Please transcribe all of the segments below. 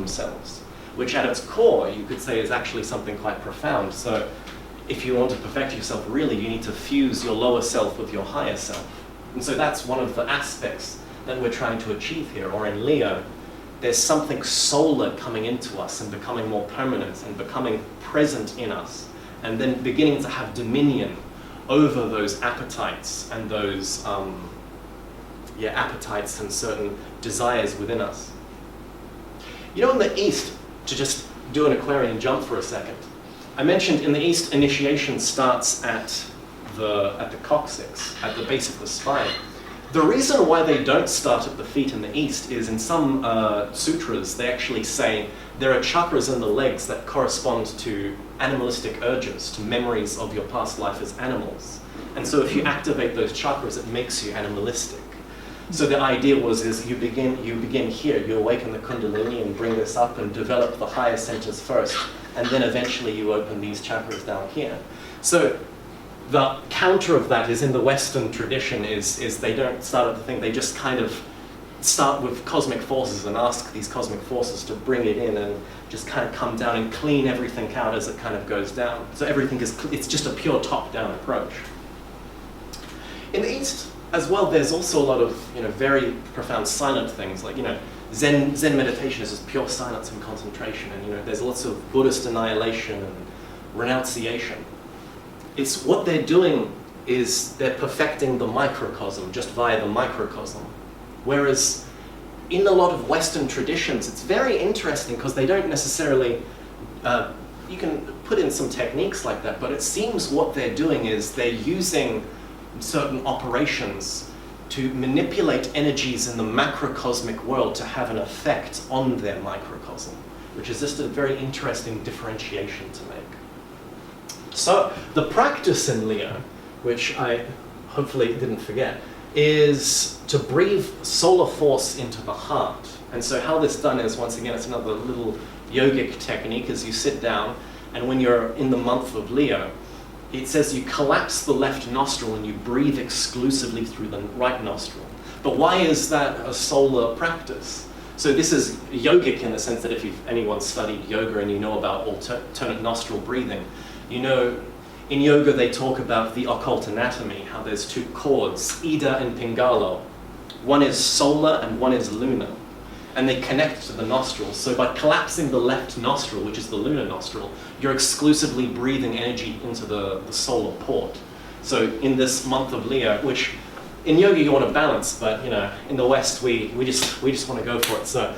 themselves, which at its core, you could say, is actually something quite profound. So if you want to perfect yourself, really, you need to fuse your lower self with your higher self. And so that's one of the aspects that we're trying to achieve here. Or in Leo, there's something solar coming into us and becoming more permanent and becoming present in us, and then beginning to have dominion over those appetites and those appetites and certain desires within us. You know, in the East, to just do an Aquarian jump for a second, I mentioned in the East, initiation starts at the coccyx, at the base of the spine. The reason why they don't start at the feet in the East is in some sutras, they actually say there are chakras in the legs that correspond to animalistic urges, to memories of your past life as animals. And so if you activate those chakras, it makes you animalistic. So the idea is you begin here, you awaken the Kundalini and bring this up and develop the higher centers first, and then eventually you open these chakras down here. So the counter of that is in the Western tradition is they don't start at the thing, they just kind of start with cosmic forces and ask these cosmic forces to bring it in and just kind of come down and clean everything out as it kind of goes down. So everything it's just a pure top-down approach. In the East as well, there's also a lot of very profound silent things, like Zen meditation is just pure silence and concentration, and there's lots of Buddhist annihilation and renunciation. It's what they're doing is they're perfecting the microcosm just via the microcosm. Whereas in a lot of Western traditions, it's very interesting because they don't necessarily, you can put in some techniques like that, but it seems what they're doing is they're using certain operations to manipulate energies in the macrocosmic world to have an effect on their microcosm, which is just a very interesting differentiation to make. So the practice in Leo, which I hopefully didn't forget, is to breathe solar force into the heart. And so how this is done is, once again, it's another little yogic technique, as you sit down, and when you're in the month of Leo, it says you collapse the left nostril and you breathe exclusively through the right nostril. But why is that a solar practice? So this is yogic in the sense that if anyone studied yoga and you know about alternate nostril breathing, in yoga they talk about the occult anatomy, how there's two chords, Ida and Pingala. One is solar and one is lunar. And they connect to the nostrils. So by collapsing the left nostril, which is the lunar nostril, you're exclusively breathing energy into the solar port. So in this month of Leo, which in yoga you want to balance, but in the West we just want to go for it. So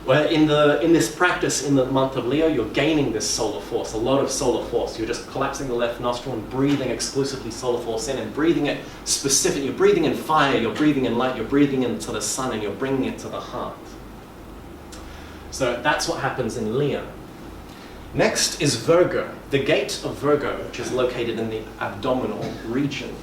in this practice in the month of Leo, you're gaining this solar force, a lot of solar force. You're just collapsing the left nostril and breathing exclusively solar force in, and breathing it specific. You're breathing in fire, you're breathing in light, you're breathing into the sun, and you're bringing it to the heart. So that's what happens in Leo. Next is Virgo, the gate of Virgo, which is located in the abdominal region.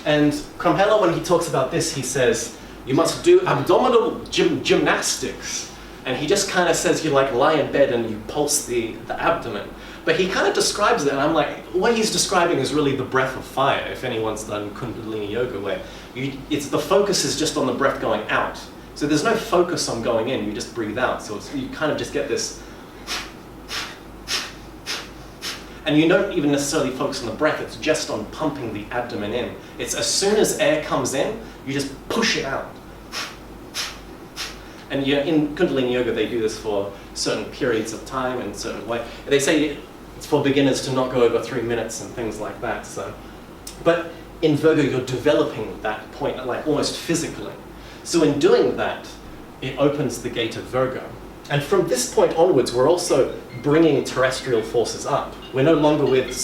And Krumhella, when he talks about this, he says, you must do abdominal gymnastics. And he just kind of says you lie in bed and you pulse the abdomen. But he kind of describes it, and I'm like, what he's describing is really the breath of fire, if anyone's done Kundalini Yoga, where the focus is just on the breath going out. So there's no focus on going in, you just breathe out. So you kind of just get this, and you don't even necessarily focus on the breath, it's just on pumping the abdomen in. It's as soon as air comes in, you just push it out. And in Kundalini Yoga, they do this for certain periods of time and certain way. They say it's for beginners to not go over 3 minutes and things like that. So, but in Virgo, you're developing that point, like almost physically. So in doing that, it opens the gate of Virgo. And from this point onwards, we're also bringing terrestrial forces up. We're no longer with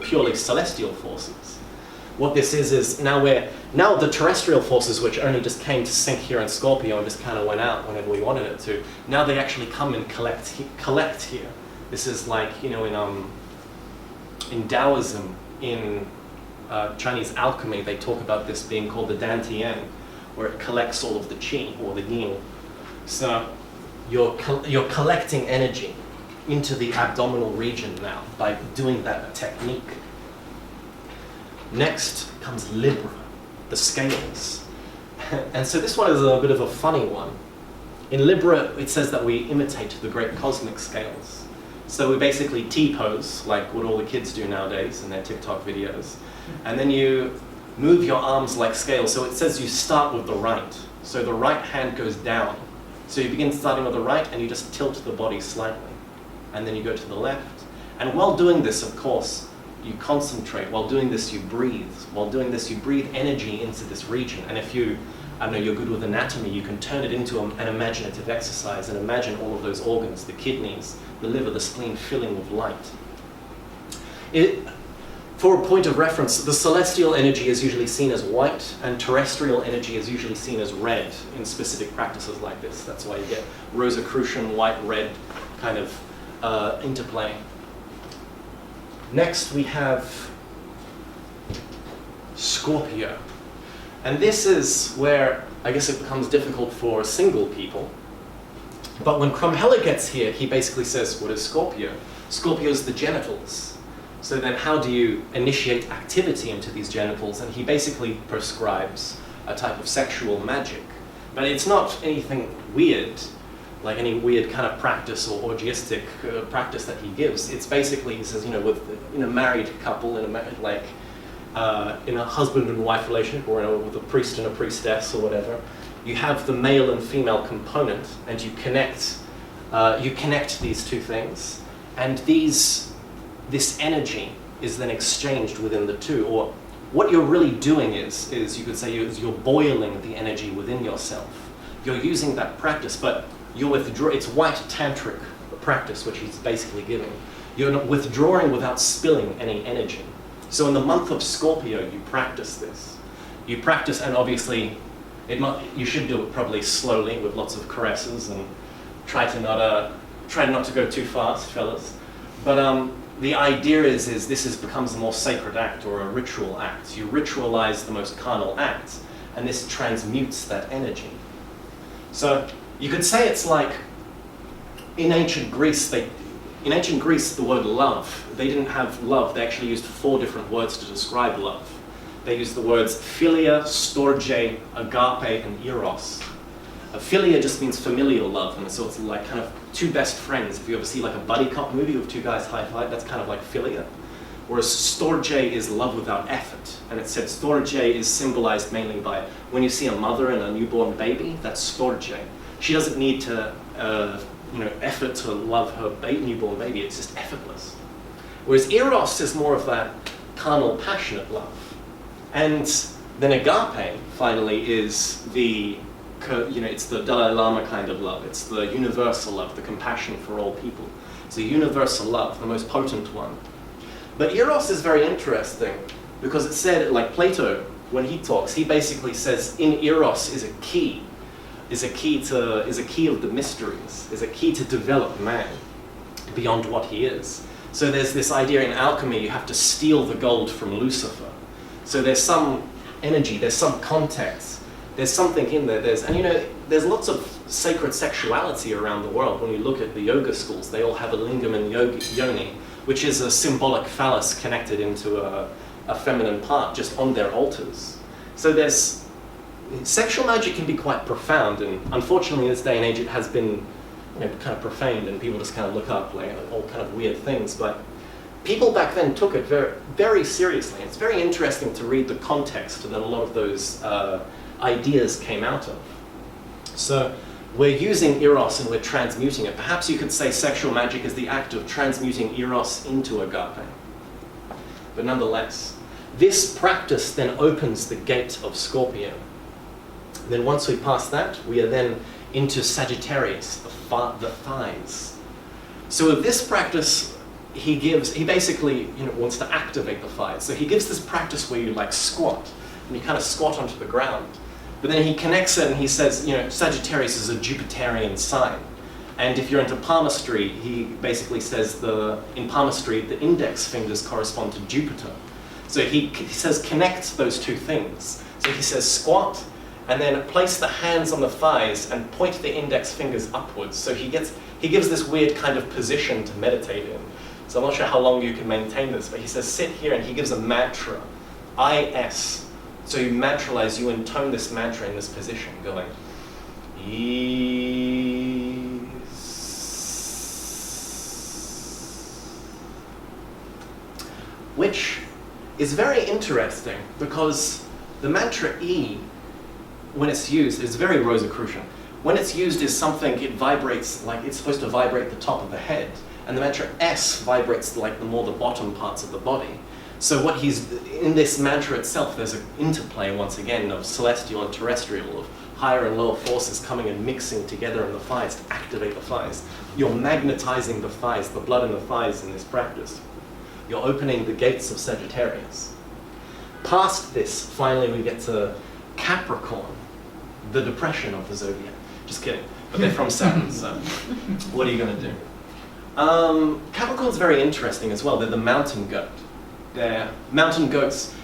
purely celestial forces. What this is now the terrestrial forces, which only just came to sink here in Scorpio and just kind of went out whenever we wanted it to, now they actually come and collect here. This is like, in Taoism, in Chinese alchemy, they talk about this being called the Dantian, where it collects all of the qi, or the yin. So you're collecting energy into the abdominal region now by doing that technique. Next comes Libra, the scales. And so this one is a bit of a funny one. In Libra, it says that we imitate the great cosmic scales. So we basically T-pose, like what all the kids do nowadays in their TikTok videos. And then you move your arms like scales. So it says you start with the right. So the right hand goes down. So you begin starting with the right and you just tilt the body slightly. And then you go to the left. And while doing this, of course, you concentrate. While doing this, you breathe. While doing this, you breathe energy into this region. And if you, I don't know, you're good with anatomy, you can turn it into an imaginative exercise and imagine all of those organs, the kidneys, the liver, the spleen filling with light. For a point of reference, the celestial energy is usually seen as white and terrestrial energy is usually seen as red in specific practices like this. That's why you get Rosicrucian, white-red kind of interplay. Next we have Scorpio. And this is where I guess it becomes difficult for single people. But when Krumheller gets here, he basically says, what is Scorpio? Scorpio is the genitals. So then how do you initiate activity into these genitals? And he basically prescribes a type of sexual magic. But it's not anything weird, like any weird kind of practice or orgiastic practice that he gives. It's basically, he says, with in a married couple, in a husband and wife relationship, or with a priest and a priestess or whatever, you have the male and female component, and you connect these two things, and this energy is then exchanged within the two. Or what you're really doing is you could say you're boiling the energy within yourself. You're using that practice, but it's white tantric practice, which he's basically giving. You're not withdrawing without spilling any energy. So in the month of Scorpio, you practice this. You practice, and obviously, you should do it probably slowly with lots of caresses, and try not to go too fast, fellas. But the idea is this becomes a more sacred act or a ritual act. You ritualize the most carnal act, and this transmutes that energy. So you could say it's like in ancient Greece, the word love, they didn't have love. They actually used 4 different words to describe love. They used the words philia, storge, agape, and eros. Philia just means familial love, and so it's like kind of 2 best friends. If you ever see like a buddy cop movie with 2 guys high-five, that's kind of like philia. Whereas storge is love without effort. And it said storge is symbolized mainly by when you see a mother and a newborn baby, that's storge. She doesn't need to effort to love her newborn baby, it's just effortless. Whereas eros is more of that carnal, passionate love. And then agape, finally, is it's the Dalai Lama kind of love. It's the universal love, the compassion for all people. It's the universal love, the most potent one. But eros is very interesting because it said, like Plato, when he talks, he basically says in eros is a key of the mysteries, is a key to develop man beyond what he is. So there's this idea in alchemy, you have to steal the gold from Lucifer. So there's some energy, there's some context, there's something in there. There's lots of sacred sexuality around the world. When you look at the yoga schools, they all have a lingam and yoni, which is a symbolic phallus connected into a feminine part just on their altars. So sexual magic can be quite profound, and unfortunately in this day and age it has been kind of profaned, and people just kind of look up like all kind of weird things. But people back then took it very, very seriously. It's very interesting to read the context that a lot of those ideas came out of. So we're using eros and we're transmuting it. Perhaps you could say sexual magic is the act of transmuting eros into agape. But nonetheless, this practice then opens the gate of Scorpio. And then once we pass that, we are then into Sagittarius, the thighs. So with this practice, he basically wants to activate the thighs. So he gives this practice where you like squat, and you kind of squat onto the ground. But then he connects it and he says, Sagittarius is a Jupiterian sign. And if you're into palmistry, he basically says in palmistry, the index fingers correspond to Jupiter. So he says connect those 2 things. So he says squat, and then place the hands on the thighs and point the index fingers upwards. So he gives this weird kind of position to meditate in. So I'm not sure how long you can maintain this, but he says sit here, and he gives a mantra, I-S. So you mantralize, you intone this mantra in this position, going, E. which is very interesting because the mantra E, when it's used, is very Rosicrucian. When it's used as something, it vibrates like it's supposed to vibrate the top of the head, and the mantra S vibrates like the bottom parts of the body. So what he's, in this mantra itself, there's an interplay once again of celestial and terrestrial, of higher and lower forces coming and mixing together in the thighs to activate the thighs. You're magnetizing the thighs, the blood in the thighs in this practice. You're opening the gates of Sagittarius. Past this, finally we get to Capricorn, the depression of the zodiac. Just kidding, but they're from Saturn, so what are you going to do? Capricorn's very interesting as well. They're the mountain goat. They're mountain goats.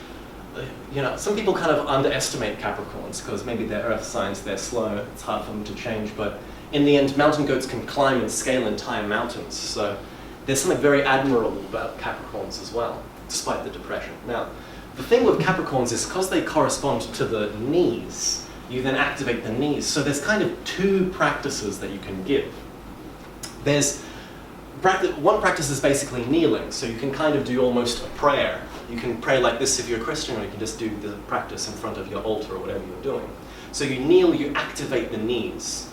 You know, some people kind of underestimate Capricorns because maybe they're earth signs, they're slow, it's hard for them to change, but in the end, mountain goats can climb and scale entire mountains. So there's something very admirable about Capricorns as well, despite the depression. Now, the thing with Capricorns is because they correspond to the knees, you then activate the knees. So there's kind of two practices that you can give. One practice is basically kneeling, so you can kind of do almost a prayer. You can pray like this if you're a Christian, or you can just do the practice in front of your altar or whatever you're doing. So you kneel, you activate the knees.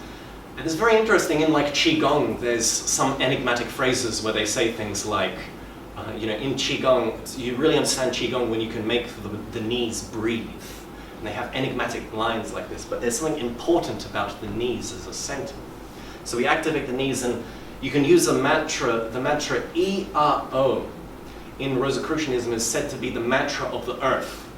And it's very interesting, in like Qigong, there's some enigmatic phrases where they say things like, in Qigong, you really understand Qigong when you can make the knees breathe. And they have enigmatic lines like this, but there's something important about the knees as a center. So we activate the knees, and you can use the mantra E-R-O in Rosicrucianism is said to be the mantra of the earth.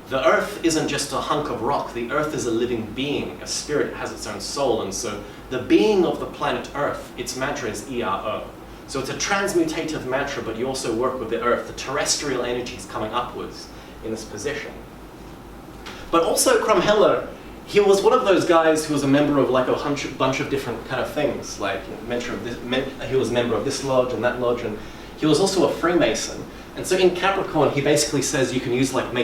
The earth isn't just a hunk of rock, the earth is a living being, a spirit, it has its own soul, and so the being of the planet Earth, its mantra is E-R-O. So it's a transmutative mantra, but you also work with the earth, the terrestrial energies coming upwards in this position. But also Krumheller, he was one of those guys who was a member of like a bunch of different kind of things, like he was a member of this lodge and that lodge, and he was also a Freemason. And so in Capricorn, he basically says you can use like